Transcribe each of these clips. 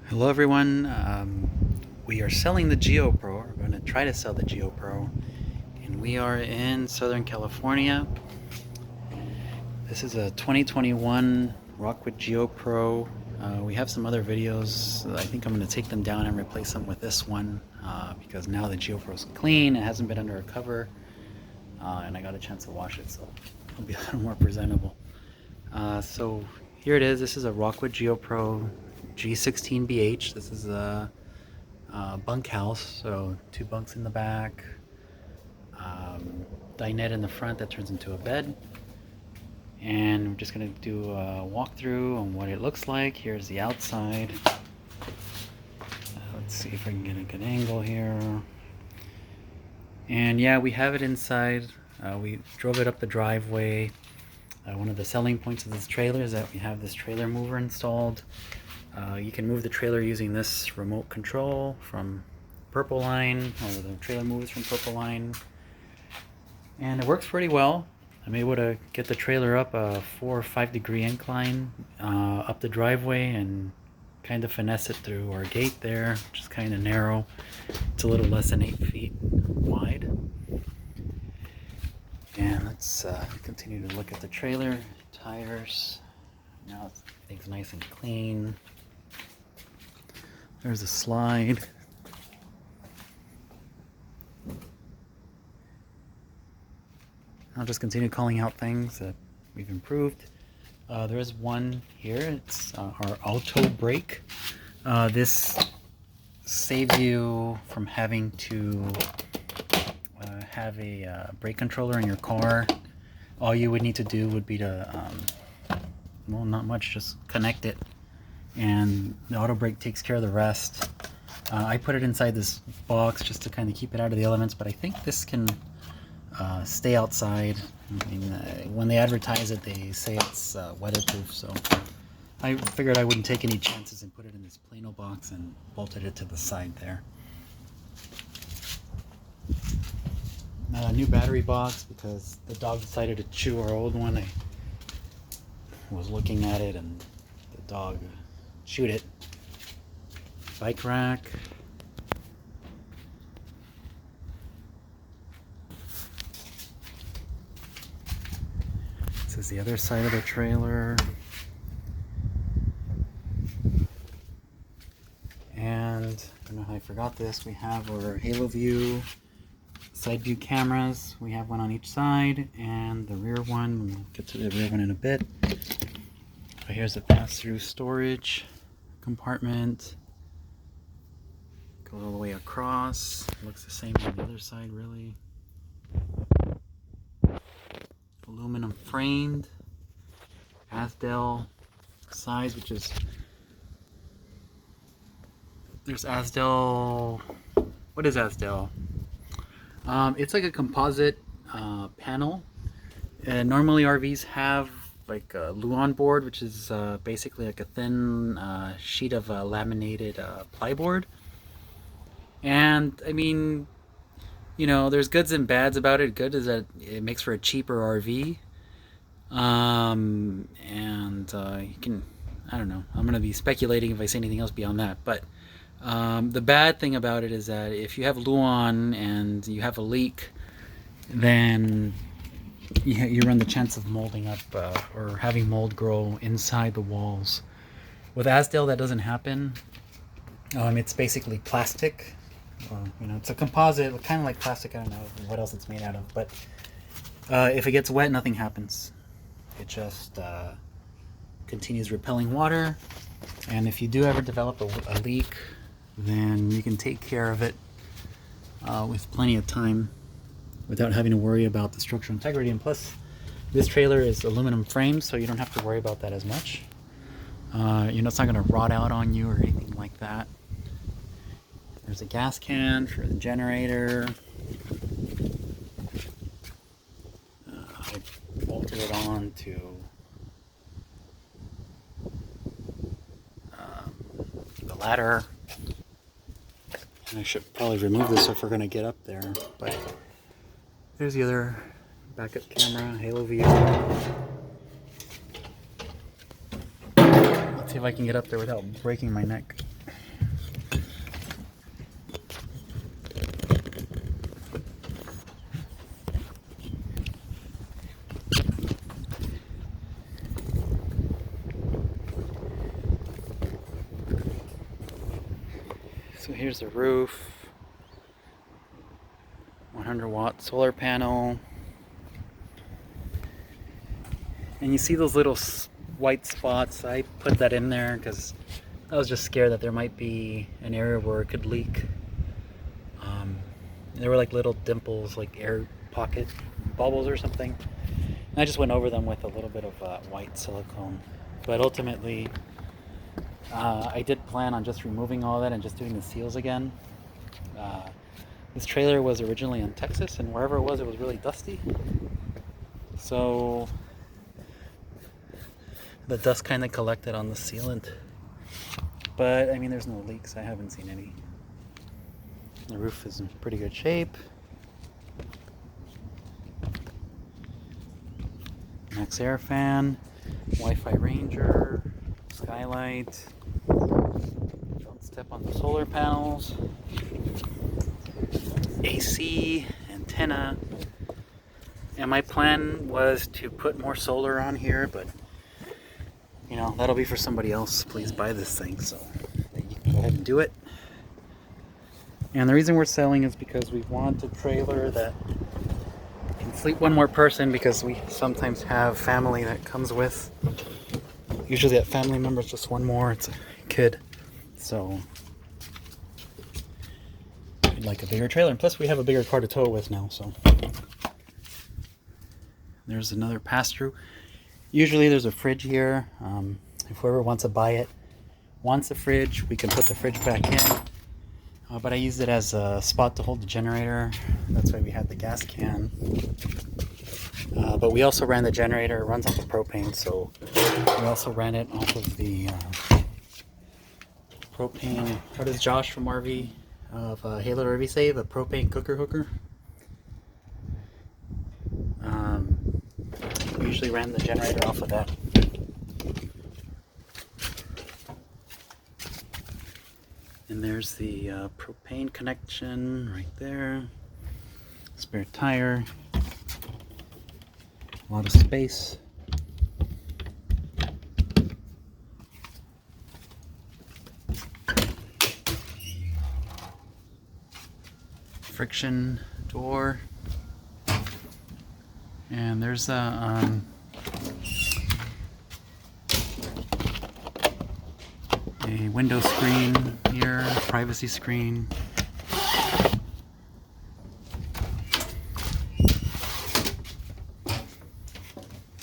Hello everyone, we are selling the GeoPro. We're going to try to sell the GeoPro, and we are in Southern California. This is a 2021 Rockwood GeoPro. We have some other videos. I think I'm going to take them down and replace them with this one because now the GeoPro is clean. It hasn't been under a cover, and I got a chance to wash it, so it'll be a little more presentable. So here it is. This is a Rockwood GeoPro G16BH. This is a bunkhouse, so 2 bunks in the back, dinette in the front that turns into a bed. And we're just going to do a walkthrough on what it looks like. Here's the outside. Let's see if I can get a good angle here. And yeah, we have it inside. We drove it up the driveway. One of the selling points of this trailer is that we have this trailer mover installed. You can move the trailer using this remote control from Purple Line, or the trailer moves from Purple Line. And it works pretty well. I'm able to get the trailer up a 4 or 5 degree incline up the driveway and kind of finesse it through our gate there, which is kind of narrow. It's a little less than 8 feet wide. And let's continue to look at the trailer. Tires. Now everything's nice and clean. There's a slide. I'll just continue calling out things that we've improved. There is one here. It's our auto brake. This saves you from having to have a brake controller in your car. All you would need to do would be to, well, not much, just connect it, and the auto brake takes care of the rest. I put it inside this box just to kind of keep it out of the elements, but I think this can stay outside. I mean, when they advertise it, they say it's weatherproof, so I figured I wouldn't take any chances and put it in this Plano box and bolted it to the side there. A new battery box because the dog decided to chew our old one. I was looking at it and the dog chewed it. Bike rack. This is the other side of the trailer. And I don't know how I forgot this. We have our Halo View side view cameras. We have one on each side, and the rear one. We'll get to the rear one in a bit. But here's the pass-through storage compartment. Goes all the way across. Looks the same on the other side, really. Aluminum framed. Asdel size, which is, there's Asdel. What is Asdel? It's like a composite panel. Normally RVs have like a Luan board, which is basically like a thin sheet of laminated plyboard. And I mean, you know, there's goods and bads about it. Good is that it makes for a cheaper RV. And you can, I don't know, I'm going to be speculating if I say anything else beyond that, but the bad thing about it is that if you have Luan and you have a leak, then you run the chance of molding up or having mold grow inside the walls. With Asdel, that doesn't happen. It's basically plastic. You know, it's a composite, kind of like plastic. I don't know what else it's made out of, but if it gets wet, nothing happens. It just continues repelling water, and if you do ever develop a leak, then you can take care of it with plenty of time without having to worry about the structural integrity. And plus, this trailer is aluminum framed, so you don't have to worry about that as much. You know, it's not going to rot out on you or anything like that. There's a gas can for the generator. I bolted it on to the ladder. And I should probably remove this if we're going to get up there. But there's the other backup camera, Halo View. Let's see if I can get up there without breaking my neck. So here's the roof. 100-watt solar panel. And you see those little white spots. I put that in there because I was just scared that there might be an area where it could leak. There were like little dimples, like air pocket bubbles or something. And I just went over them with a little bit of white silicone. But ultimately, I did plan on just removing all that and just doing the seals again. This trailer was originally in Texas, and wherever it was really dusty. So the dust kind of collected on the sealant. But I mean, there's no leaks. I haven't seen any. The roof is in pretty good shape. Max air fan, Wi-Fi Ranger, skylight. Don't step on the solar panels. AC, antenna. And my plan was to put more solar on here, but you know, that'll be for somebody else. Please buy this thing, so you can go ahead and do it. And the reason we're selling is because we want a trailer that can sleep one more person, because we sometimes have family that comes with. Usually that family member is just one more. It's a kid. So we'd like a bigger trailer. And plus we have a bigger car to tow it with now. So there's another pass-through. Usually there's a fridge here. If whoever wants to buy it wants a fridge, we can put the fridge back in. But I used it as a spot to hold the generator. That's why we had the gas can. But we also ran the generator. It runs off of propane, so we also ran it off of the propane. What does Josh from RV of Halo RV say? A propane cooker hooker. We usually ran the generator off of that. And there's the propane connection right there. Spare tire. A lot of space. Friction door. And there's a window screen here, privacy screen.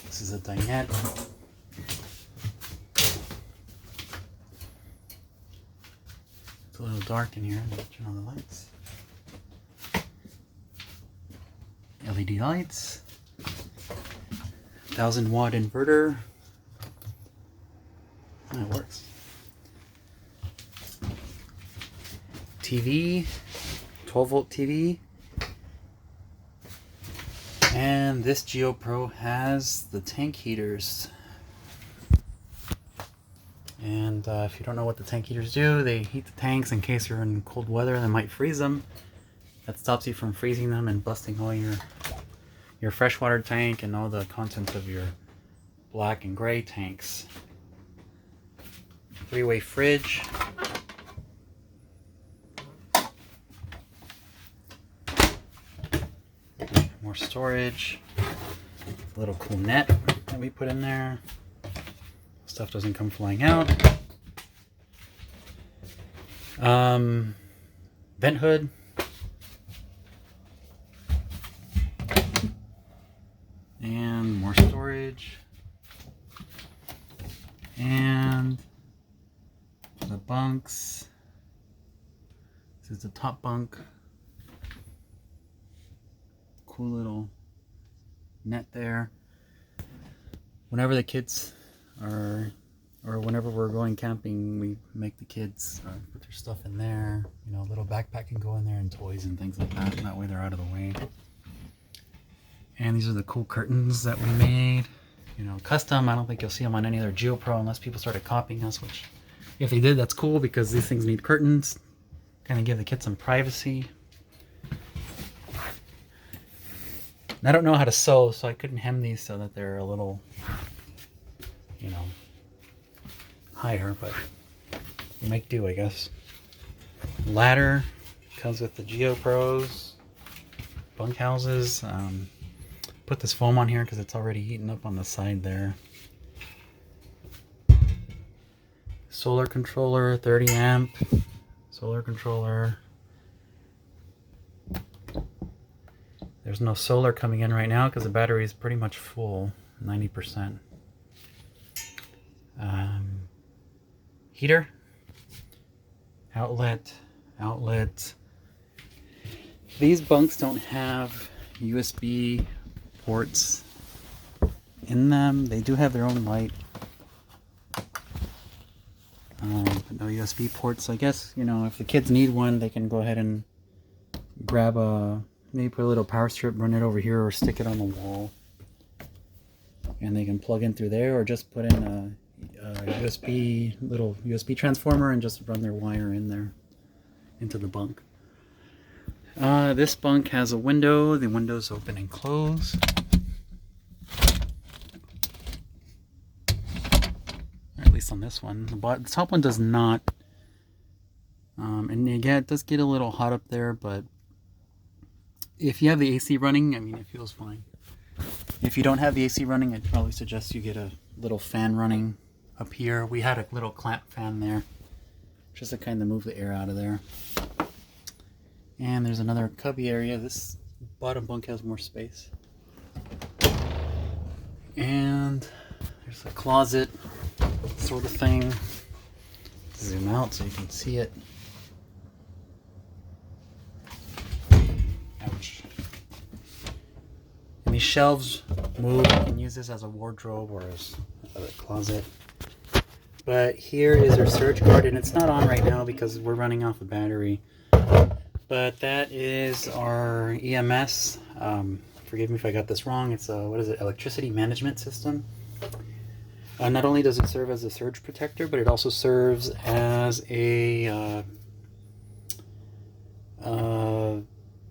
This is a dinette. It's a little dark in here. Turn on the lights. LED lights. 1000-watt inverter. That works. TV, 12-volt TV. And this GeoPro has the tank heaters. And if you don't know what the tank heaters do, they heat the tanks in case you're in cold weather that might freeze them. That stops you from freezing them and busting all your freshwater tank and all the contents of your black and gray tanks. 3-way fridge. More storage. A little cool net that we put in there. Stuff doesn't come flying out. Vent hood. And more storage. And the bunks. This is the top bunk. Cool little net there. Whenever the kids are, or whenever we're going camping, we make the kids put their stuff in there. You know, a little backpack can go in there and toys and things like that. That way they're out of the way. And these are the cool curtains that we made. You know, custom. I don't think you'll see them on any other GeoPro unless people started copying us, which if they did, that's cool because these things need curtains. Kind of give the kids some privacy. And I don't know how to sew, so I couldn't hem these so that they're a little, you know, higher, but we make do, I guess. Ladder comes with the GeoPros. Bunk houses. Put this foam on here because it's already heating up on the side there. Solar controller, 30 amp solar controller. There's no solar coming in right now because the battery is pretty much full, 90%. Heater, outlet. These bunks don't have USB ports in them. They do have their own light, but no USB ports. I guess, you know, if the kids need one, they can go ahead and grab maybe put a little power strip, run it over here, or stick it on the wall, and they can plug in through there, or just put in a little USB transformer and just run their wire in there into the bunk. This bunk has a window. The windows open and close. Or at least on this one. The top one does not. And again, it does get a little hot up there, but if you have the AC running, I mean, it feels fine. If you don't have the AC running, I'd probably suggest you get a little fan running up here. We had a little clamp fan there, just to kind of move the air out of there. And there's another cubby area. This bottom bunk has more space. And there's a closet sort of thing. Zoom out so you can see it. Ouch. And these shelves move. You can use this as a wardrobe or as a closet. But here is our surge guard, and it's not on right now because we're running off a battery. But that is our EMS. Forgive me if I got this wrong. It's a, what is it? Electricity management system. Not only does it serve as a surge protector, but it also serves as a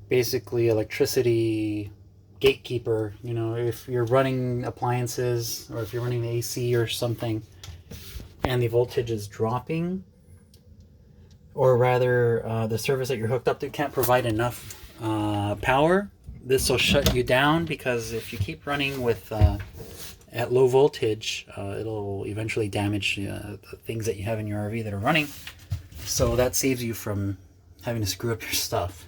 basically electricity gatekeeper. You know, if you're running appliances or if you're running the AC or something and the voltage is dropping, or rather the service that you're hooked up to can't provide enough power, this will shut you down, because if you keep running with at low voltage, it'll eventually damage the things that you have in your RV that are running. So that saves you from having to screw up your stuff.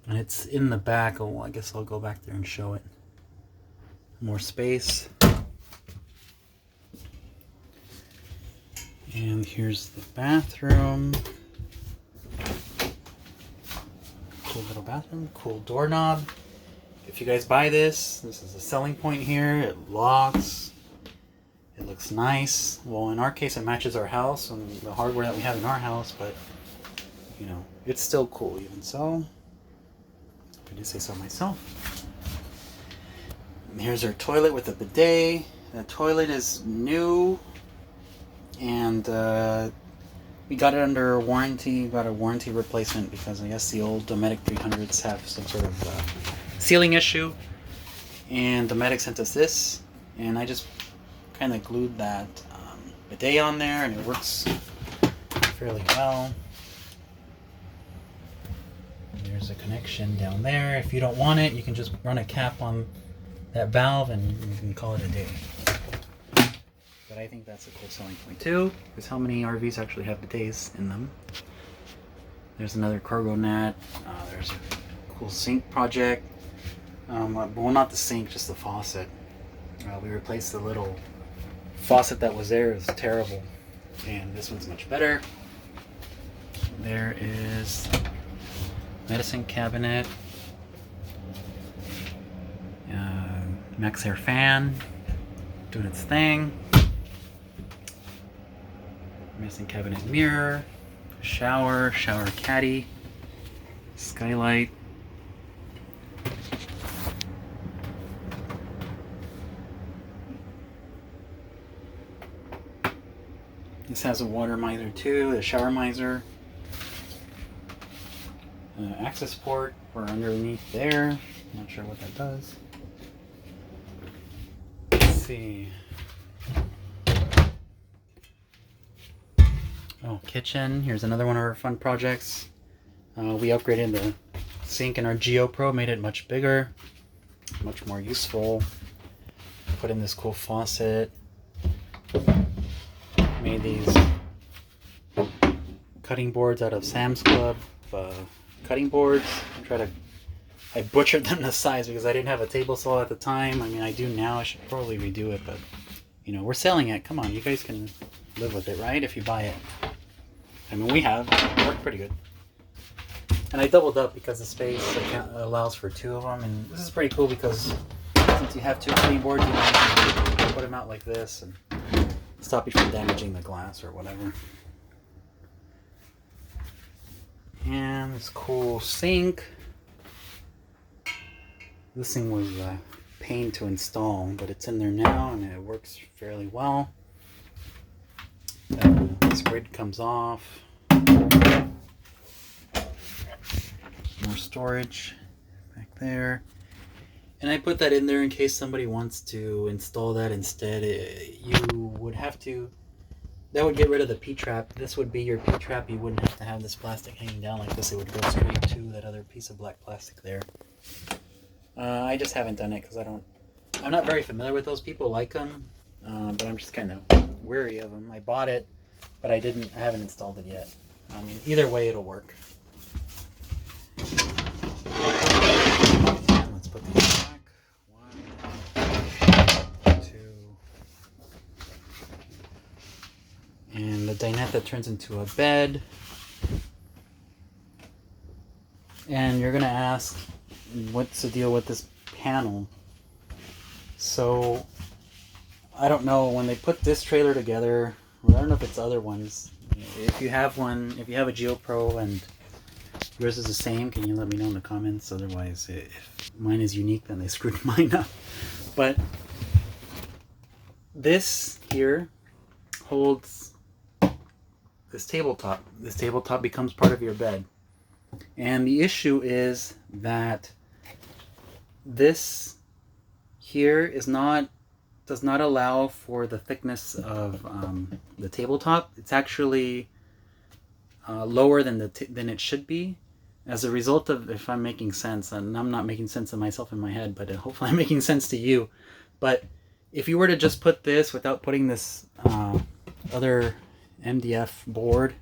And it's in the back. Oh, I guess I'll go back there and show it. More space. And here's the bathroom. Cool little bathroom, cool doorknob. If you guys buy this is a selling point here. It locks. It looks nice. Well, in our case, it matches our house and the hardware that we have in our house, but you know, it's still cool even so. I do say so myself. And here's our toilet with a bidet. The toilet is new, and we got it under warranty. Got a warranty replacement because I guess the old Dometic 300s have some sort of sealing issue, and Dometic sent us this, and I just kind of glued that bidet on there, and it works fairly well. There's a connection down there. If you don't want it, you can just run a cap on that valve and you can call it a day. But I think that's a cool selling point too, because how many RVs actually have bidets in them? There's another cargo net. There's a cool sink project. Well, not the sink, just the faucet. We replaced the little faucet that was there. It was terrible, and this one's much better. There is medicine cabinet, Max Air fan doing its thing, medicine cabinet mirror, shower caddy, skylight, this has a water miser too, a shower miser. Access port for underneath there. Not sure what that does. Let's see. Oh, kitchen. Here's another one of our fun projects. We upgraded the sink in our GeoPro, made it much bigger, much more useful. Put in this cool faucet. Made these cutting boards out of Sam's Club cutting boards. I butchered them to size because I didn't have a table saw at the time. I mean, I do now. I should probably redo it, but you know, we're selling it. Come on, you guys can live with it, right? If you buy it. I mean, we have. It worked pretty good. And I doubled up because the space allows for 2 of them. And this is pretty cool because since you have 2 cutting boards, you can put them out like this and stop you from damaging the glass or whatever. And this cool sink. This thing was a pain to install, but it's in there now and it works fairly well. This grid comes off. More storage back there. And I put that in there in case somebody wants to install that instead. You would have to, that would get rid of the P-trap. This would be your P-trap. You wouldn't have to have this plastic hanging down like this. It would go straight to that other piece of black plastic there. I just haven't done it because I'm not very familiar with those. People like them, but I'm just kind of wary of them. I bought it, but I haven't installed it yet. I mean, either way it'll work. Let's put these back. 1, 2. And the dinette that turns into a bed. And you're gonna ask, what's the deal with this panel? So I don't know, when they put this trailer together, I don't know if it's other ones. If you have one, if you have a GeoPro and yours is the same, can you let me know in the comments? Otherwise, if mine is unique, then they screwed mine up. But this here holds this tabletop. This tabletop becomes part of your bed. And the issue is that this here does not allow for the thickness of the tabletop. It's actually lower than it should be. As a result of, if I'm making sense, and I'm not making sense of myself in my head, but hopefully I'm making sense to you. But if you were to just put this without putting this other MDF board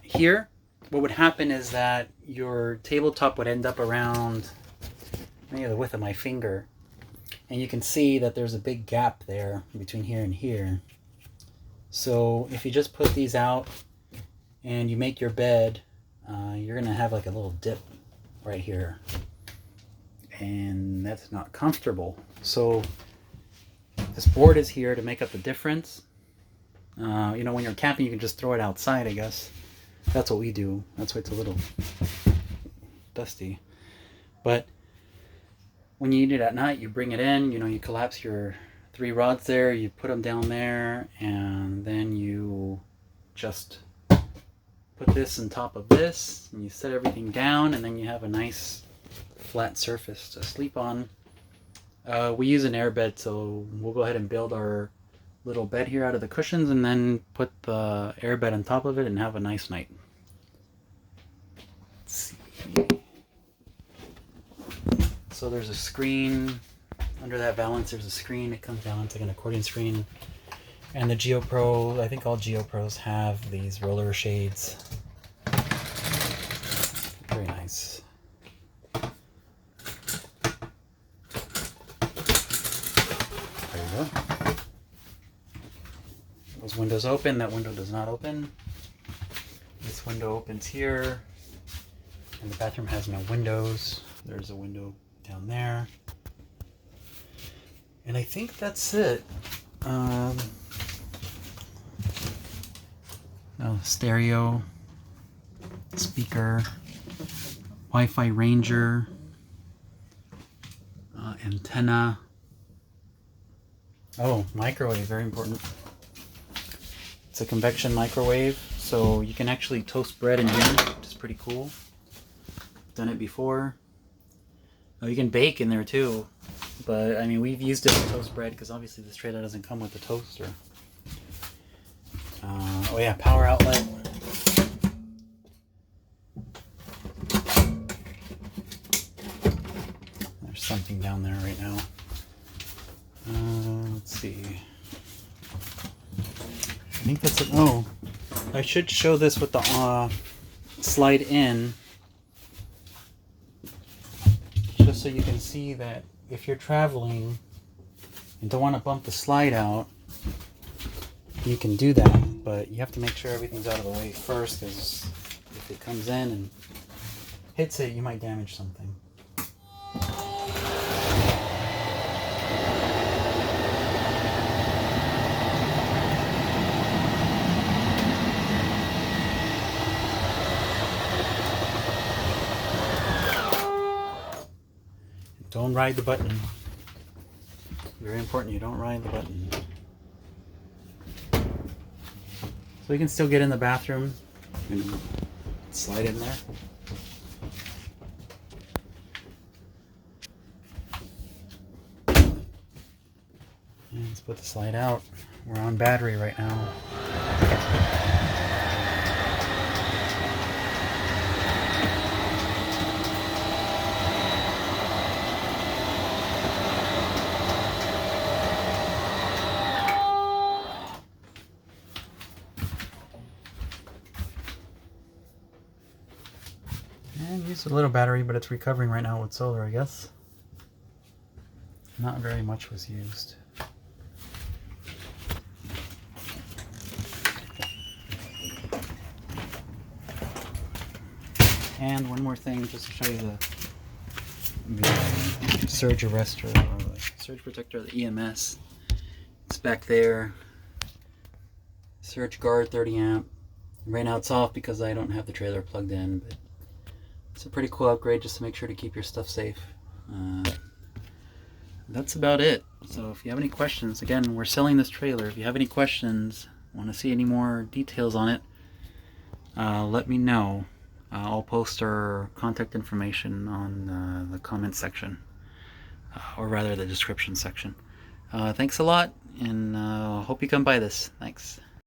here, what would happen is that your tabletop would end up around maybe the width of my finger. And you can see that there's a big gap there between here and here. So if you just put these out and you make your bed, you're going to have like a little dip right here. And that's not comfortable. So this board is here to make up the difference. You know, when you're camping, you can just throw it outside, I guess. That's what we do. That's why it's a little dusty. But when you eat it at night, you bring it in, you know, you collapse your 3 rods there, you put them down there, and then you just put this on top of this, and you set everything down, and then you have a nice flat surface to sleep on. We use an air bed, so we'll go ahead and build our little bed here out of the cushions and then put the air bed on top of it and have a nice night. Let's see. So there's a screen under that valance. There's a screen. It comes down. It's like an accordion screen. And the GeoPro, I think all GeoPros have these roller shades. Very nice. There you go. Those windows open. That window does not open. This window opens here. And the bathroom has no windows. There's a window down there. And I think that's it. Stereo, speaker, Wi-Fi Ranger, antenna. Oh, microwave, very important. It's a convection microwave, so you can actually toast bread in here, which is pretty cool. Done it before. Oh, you can bake in there too, but I mean, we've used it to toast bread because obviously this trailer doesn't come with a toaster. Oh yeah, power outlet. There's something down there right now. Let's see. I think that's it. Oh, I should show this with the slide in, just so you can see that if you're traveling and don't want to bump the slide out, you can do that, but you have to make sure everything's out of the way first, because if it comes in and hits it, you might damage something. Don't ride the button. Very important, you don't ride the button. So you can still get in the bathroom and slide in there. And let's put the slide out. We're on battery right now. And used a little battery, but it's recovering right now with solar, I guess. Not very much was used. And one more thing, just to show you the surge arrestor, or the surge protector of the EMS. It's back there. Surge guard 30 amp. Right now it's off because I don't have the trailer plugged in, but it's a pretty cool upgrade just to make sure to keep your stuff safe. That's about it. So if you have any questions, again, we're selling this trailer. If you have any questions, want to see any more details on it, let me know. I'll post our contact information on the comment section, or rather the description section. Thanks a lot, and hope you come by this. Thanks.